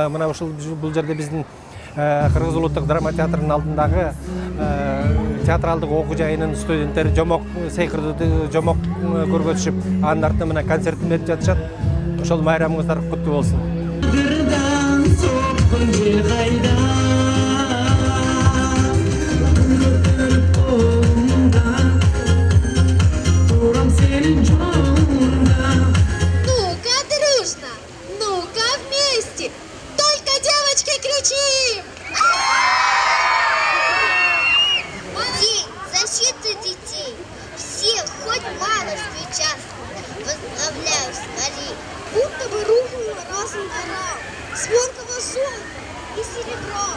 мына ушул бул жерде биздин Кыргыз улуттук драма театрынын алдындагы театралдык окуу жайынын студенттери жомок сыйкырдуу жомок көргөзүшүп, анын артынан мына концертин берип жатышат. Ошол майрамыңыздар куттуу болсун. Ну-ка, дружно! Ну-ка, вместе! Только девочки кричим! День защиты детей. Всех, хоть малость участвовали, поздравляю скорее. Будто бы рухнула разом гора, звонкого золота и серебра.